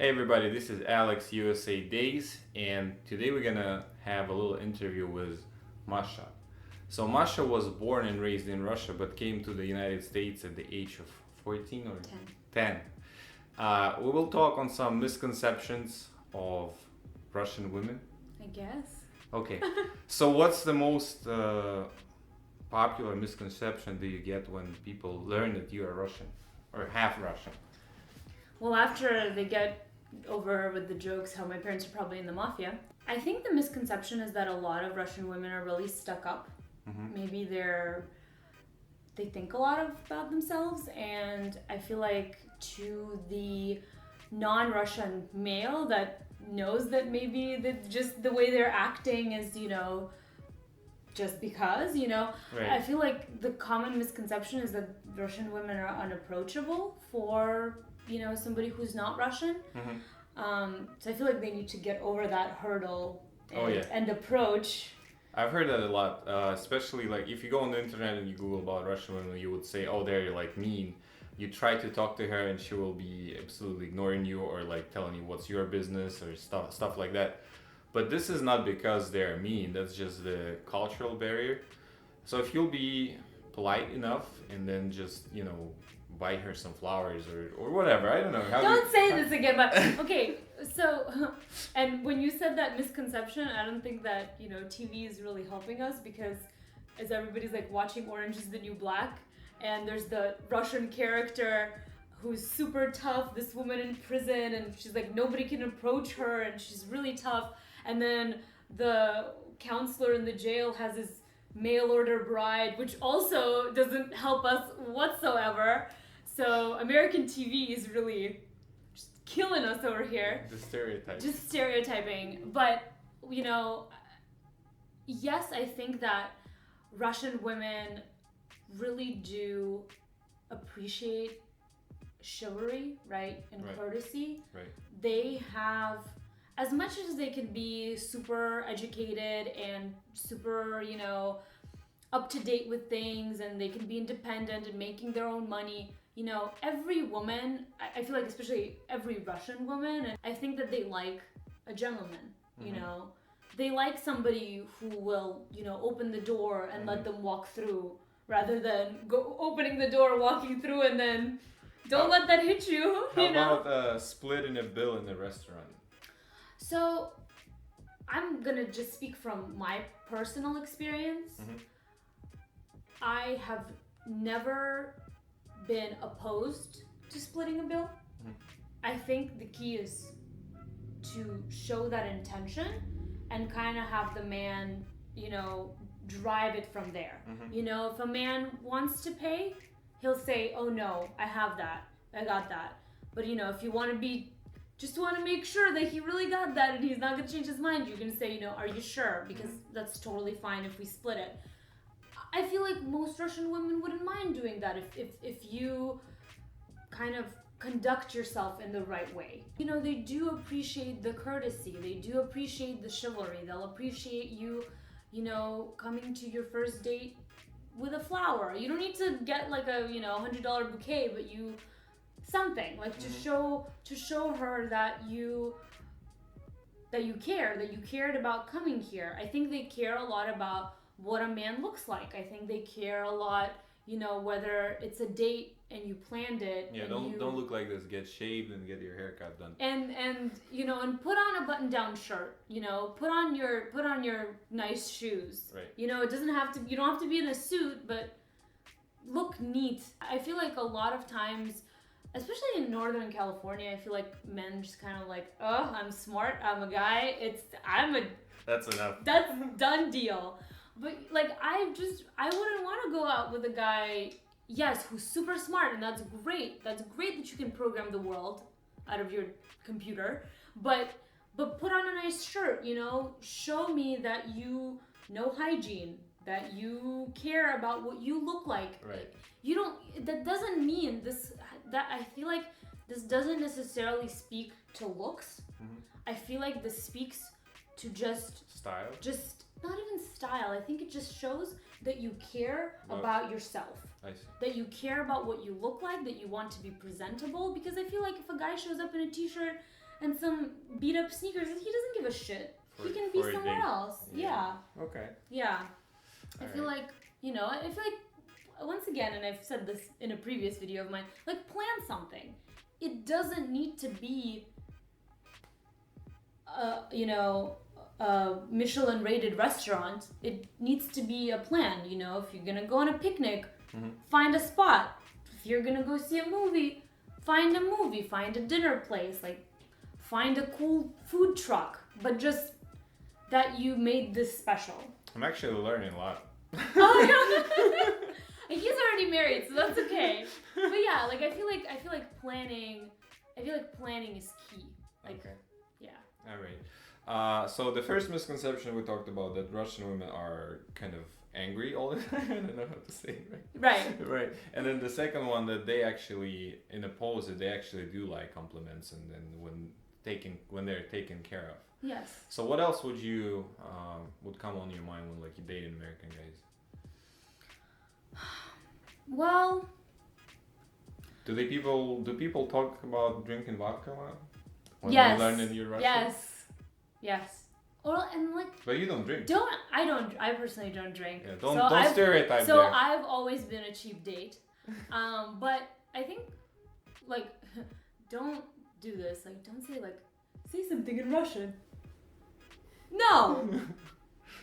Hey everybody, this is Alex USA Days, and today we're gonna have a little interview with Masha. So Masha was born and raised in Russia, but came to the United States at the age of 14 or 10. We will talk on some misconceptions of Russian women. I guess. Okay, so what's the most popular misconception that you get when people learn that you are Russian or half Russian? Well, after they get over with the jokes how my parents are probably in the mafia, I think the misconception is that a lot of Russian women are really stuck up. Maybe they think a lot about themselves, and I feel like to the non-Russian male that knows that maybe that just the way they're acting is, just because, Right. I feel like the common misconception is that Russian women are unapproachable for, somebody who's not Russian. So I feel like they need to get over that hurdle and approach. I've heard that a lot, especially like if you go on the internet and you Google about Russian women, you would say, oh, they're like mean. You try to talk to her and she will be absolutely ignoring you or like telling you what's your business or stuff like that. But this is not because they're mean, that's just the cultural barrier. So if you'll be polite enough and then just, buy her some flowers or whatever, I don't know. Don't say this again, but okay, so, and when you said that misconception, I don't think that, TV is really helping us because as everybody's like watching Orange is the New Black, and there's the Russian character who's super tough, this woman in prison, and she's like, nobody can approach her, and she's really tough, and then the counselor in the jail has his mail order bride, which also doesn't help us whatsoever. So American TV is really just killing us over here. The stereotypes. Just stereotyping. But, yes, I think that Russian women really do appreciate chivalry, right? And courtesy. Right. They have, as much as they can be super educated and super, up to date with things, and they can be independent and making their own money. Every woman, I feel like especially every Russian woman, and I think that they like a gentleman, They like somebody who will, open the door and let them walk through rather than go opening the door, walking through, and then don't let that hit you, How about splitting a bill in a restaurant? So, I'm gonna just speak from my personal experience. I have never been opposed to splitting a bill. I think the key is to show that intention and kind of have the man, drive it from there. If a man wants to pay, he'll say, oh no, I have that, I got that. But if you want to make sure that he really got that and he's not going to change his mind, you can say, are you sure? Because that's totally fine if we split it. I feel like most Russian women wouldn't mind doing that if you kind of conduct yourself in the right way. They do appreciate the courtesy. They do appreciate the chivalry. They'll appreciate you, coming to your first date with a flower. You don't need to get like a, $100 bouquet, but something like to show her that you care, that you cared about coming here. I think they care a lot about what a man looks like. I think they care a lot, whether it's a date and you planned it. Yeah, don't look like this. Get shaved and get your haircut done. And put on a button-down shirt. Put on your nice shoes. Right. It doesn't have to. You don't have to be in a suit, but look neat. I feel like a lot of times, especially in Northern California, I feel like men just kind of like, oh, I'm smart. I'm a guy. That's enough. That's done deal. But like I wouldn't want to go out with a guy, yes, who's super smart, and that's great. That's great that you can program the world out of your computer. But put on a nice shirt, show me that you know hygiene, that you care about what you look like. Right. That doesn't mean this, that I feel like this doesn't necessarily speak to looks. I feel like this speaks to Style? Just not even style. I think it just shows that you care about yourself. I see. That you care about what you look like, that you want to be presentable. Because I feel like if a guy shows up in a t-shirt and some beat up sneakers. He doesn't give a shit. He can be for a somewhere date. else. Yeah. Okay. Yeah. I All feel right. like, I feel like, once again, and I've said this in a previous video of mine, like, plan something. It doesn't need to be, a Michelin rated restaurant. It needs to be a plan. If you're gonna go on a picnic, find a spot. If you're gonna go see a movie, find a dinner place, like, find a cool food truck, but just that you made this special. I'm actually learning a lot. Oh, yeah. He's already married, so that's okay. But yeah, like, I feel like planning is key. Like, Okay. yeah. All right. So the first misconception we talked about, that Russian women are kind of angry all the time. I don't know how to say it, right? Right. Right. And then the second one, that they actually, in opposite, they actually do like compliments, and then when they're taken care of. Yes. So what else would come on your mind when like you date American guys? Well, Do people talk about drinking vodka a lot? When yes. they learn in your Russian? Yes. Or, and like, But you don't drink. I personally don't drink. Yeah, don't stereotype So there. I've always been a cheap date. But I think, like, don't do this. Like, don't say something in Russian. No.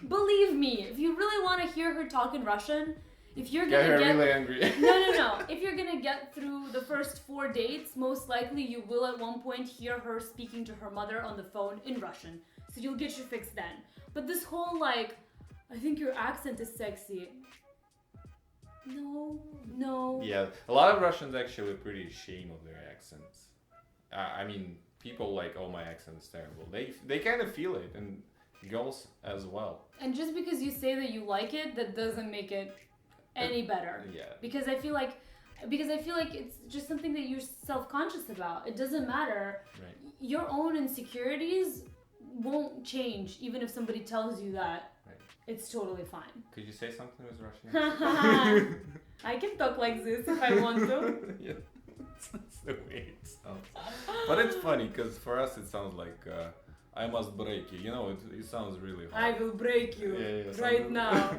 Believe me, if you really want to hear her talk in Russian, if you're Get gonna her get really angry. no. If you're gonna get through the first 4 dates, most likely you will at one point hear her speaking to her mother on the phone in Russian. So you'll get your fix then. But this whole, like, I think your accent is sexy. No. Yeah, a lot of Russians actually pretty ashamed of their accents. I mean, people like, oh, my accent is terrible. They kind of feel it, and girls as well. And just because you say that you like it, that doesn't make it any better. Yeah. Because I feel like it's just something that you're self-conscious about. It doesn't matter. Right. Your own insecurities won't change even if somebody tells you that. Right. It's totally fine. Could you say something with Russian? I can talk like this if I want to. Yeah, that's the way it sounds. But it's funny because for us it sounds like I must break you. It sounds really hard. I will break you right now.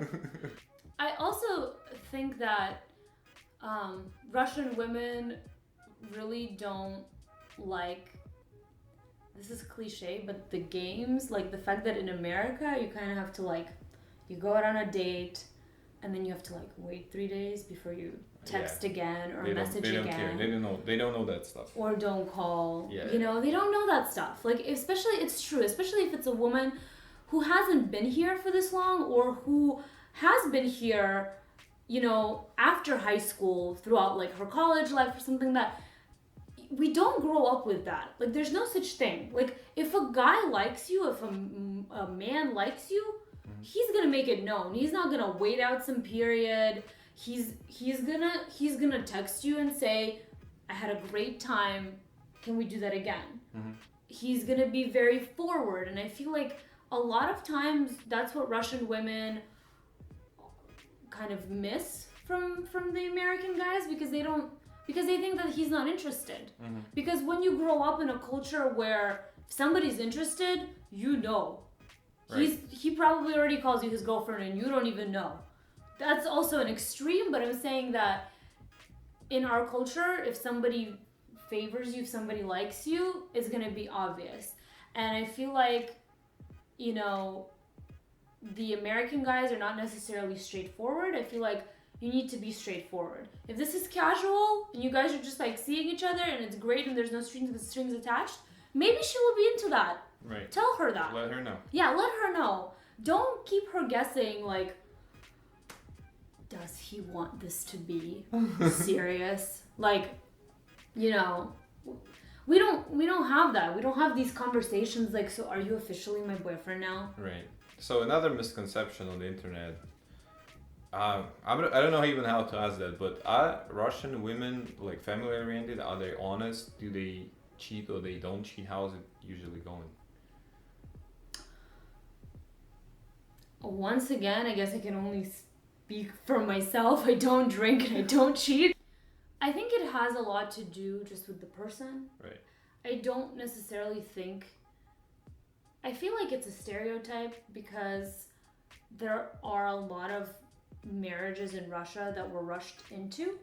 I also think that Russian women really don't like, this is cliche, but the games, like the fact that in America you kind of have to, like, you go out on a date and then you have to, like, wait 3 days before you text again or message they don't again. Care. They don't know that stuff. Or don't call. Yeah. They don't know that stuff. Like, especially, it's true, especially if it's a woman who hasn't been here for this long, or who has been here, after high school, throughout, like, her college life or something, that we don't grow up with that. Like, there's no such thing. Like, if a guy likes you, if a man likes you, he's gonna make it known. He's not gonna wait out some period. He's gonna text you and say, I had a great time. Can we do that again? He's gonna be very forward. And I feel like a lot of times that's what Russian women kind of miss from the American guys, because they think that he's not interested. Because when you grow up in a culture where if somebody's interested, Right. he probably already calls you his girlfriend and you don't even know. That's also an extreme, but I'm saying that in our culture, if somebody favors you, if somebody likes you, it's gonna be obvious. And I feel like, the American guys are not necessarily straightforward. I feel like you need to be straightforward. If this is casual and you guys are just, like, seeing each other and it's great and there's no strings attached, maybe she will be into that. Right. Tell her that. Let her know. Yeah, let her know. Don't keep her guessing, like, does he want this to be serious? Like, we don't have that. We don't have these conversations like, so are you officially my boyfriend now? Right. So another misconception on the internet, I don't know even how to ask that, but are Russian women, like, family oriented? Are they honest? Do they cheat or they don't cheat? How is it usually going? Once again, I guess I can only speak for myself. I don't drink and I don't cheat. I think it has a lot to do just with the person. Right. I don't necessarily think. I feel like it's a stereotype because there are a lot of marriages in Russia that were rushed into,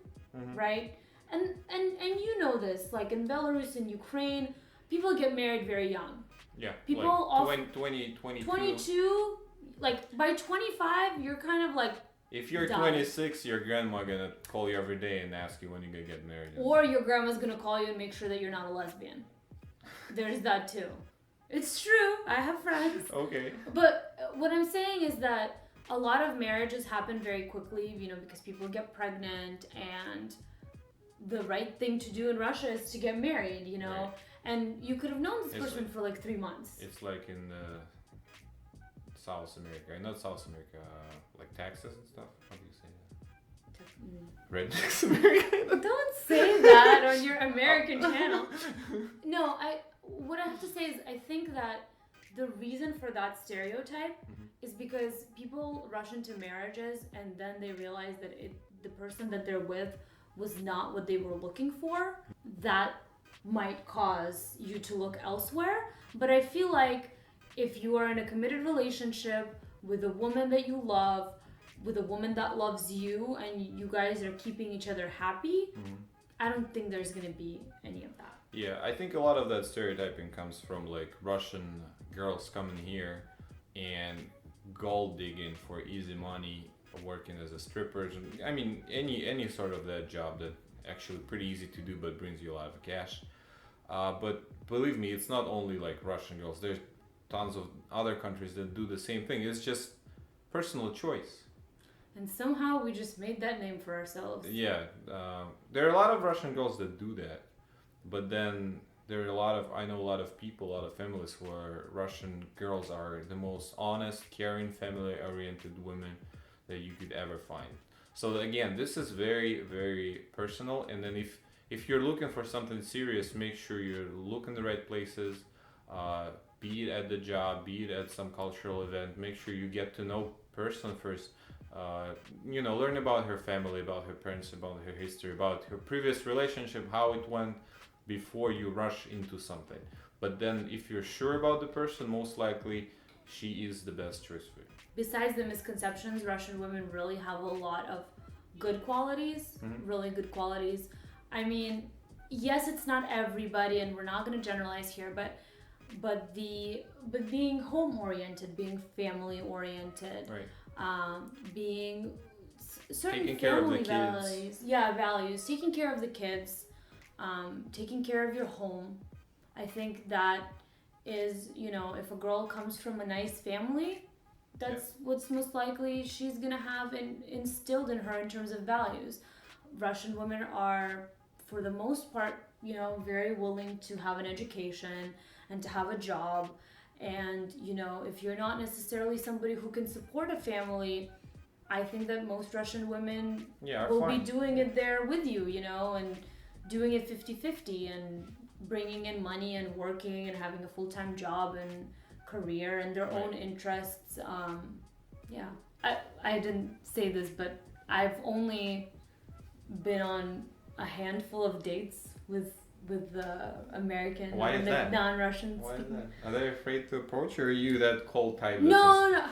right? And you know this, like in Belarus and Ukraine, people get married very young. Yeah. People like 20, 22. 22, like by 25, you're kind of like. If you're done. 26, your grandma gonna call you every day and ask you when you're gonna get married. Or your grandma's gonna call you and make sure that you're not a lesbian. There's that too. It's true. I have friends. Okay. But what I'm saying is that a lot of marriages happen very quickly, because people get pregnant, and the right thing to do in Russia is to get married, Right. And you could have known this It's person like- for like 3 months. It's like in South America, not South America, like Texas and stuff. How do you say that? Rednecks America. Don't say that on your American channel. No, what I have to say is I think that the reason for that stereotype is because people rush into marriages and then they realize that the person that they're with was not what they were looking for. That might cause you to look elsewhere. But I feel like if you are in a committed relationship with a woman that you love, with a woman that loves you, and you guys are keeping each other happy, I don't think there's going to be any of that. Yeah, I think a lot of that stereotyping comes from like Russian girls coming here and gold digging for easy money, working as a stripper. I mean, any sort of that job that actually pretty easy to do but brings you a lot of cash. But believe me, it's not only like Russian girls. There's tons of other countries that do the same thing. It's just personal choice. And somehow we just made that name for ourselves. Yeah, there are a lot of Russian girls that do that, but then there are I know a lot of people, a lot of families where Russian girls are the most honest, caring, family-oriented women that you could ever find. So again, this is very, very personal. And then if you're looking for something serious, make sure you look in the right places. Be it at the job, be it at some cultural event. Make sure you get to know person first. Learn about her family, about her parents, about her history, about her previous relationship, how it went before you rush into something. But then if you're sure about the person, most likely she is the best choice for you. Besides the misconceptions, Russian women really have a lot of good qualities, really good qualities. I mean, yes, it's not everybody, and we're not going to generalize here, but being home oriented, being family oriented, right. Being certain taking care of the values, values, taking care of the kids, taking care of your home. I think that is, if a girl comes from a nice family, that's what's most likely she's gonna have instilled in her in terms of values. Russian women are, for the most part, very willing to have an education and to have a job. And, if you're not necessarily somebody who can support a family, I think that most Russian women will be doing it there with you, and doing it 50-50 and bringing in money and working and having a full-time job and career and their own interests. I didn't say this, but I've only been on a handful of dates with the American non-Russian Why is speaking. that? Are they afraid to approach you, or are you that cold type? No.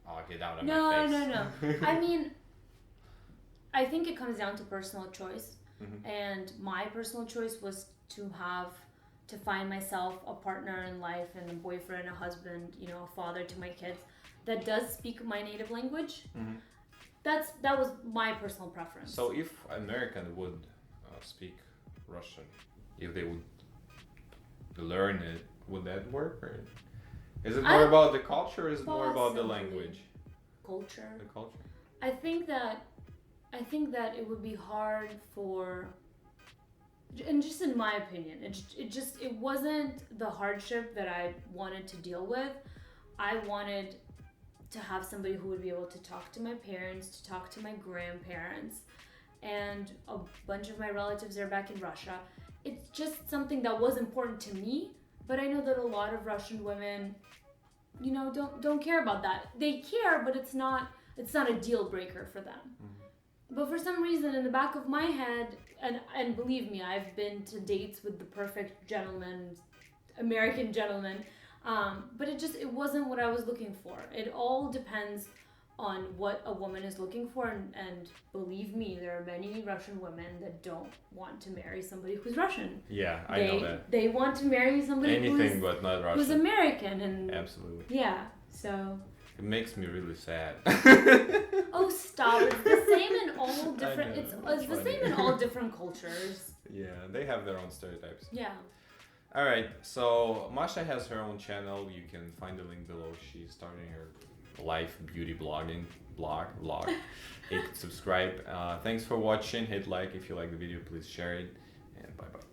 Oh, get out of my face. No. I mean, I think it comes down to personal choice. And my personal choice was to find myself a partner in life and a boyfriend, a husband, a father to my kids that does speak my native language. That was my personal preference. So if American would speak Russian, if they would learn it, would that work? Or is it more about the culture, or is it more about the language? Culture. The culture. I think that it would be hard for, and just in my opinion, it wasn't the hardship that I wanted to deal with. I wanted to have somebody who would be able to talk to my parents, to talk to my grandparents, and a bunch of my relatives are back in Russia. It's just something that was important to me, but I know that a lot of Russian women, don't care about that. They care, but it's not a deal breaker for them. But for some reason, in the back of my head, and believe me, I've been to dates with the perfect gentleman, American gentleman, but it wasn't what I was looking for. It all depends on what a woman is looking for, and believe me, there are many Russian women that don't want to marry somebody who's Russian. Yeah, I know that. They want to marry somebody Anything but not Russian. who's American, and absolutely. yeah. So it makes me really sad. oh, stop! It's the same in all different. know, It's the same in all different cultures. Yeah, they have their own stereotypes. Yeah. All right, so Masha has her own channel. You can find the link below. She's starting her life beauty blogging vlog. Hit subscribe. Thanks for watching. Hit like if you like the video. Please share it, and bye bye.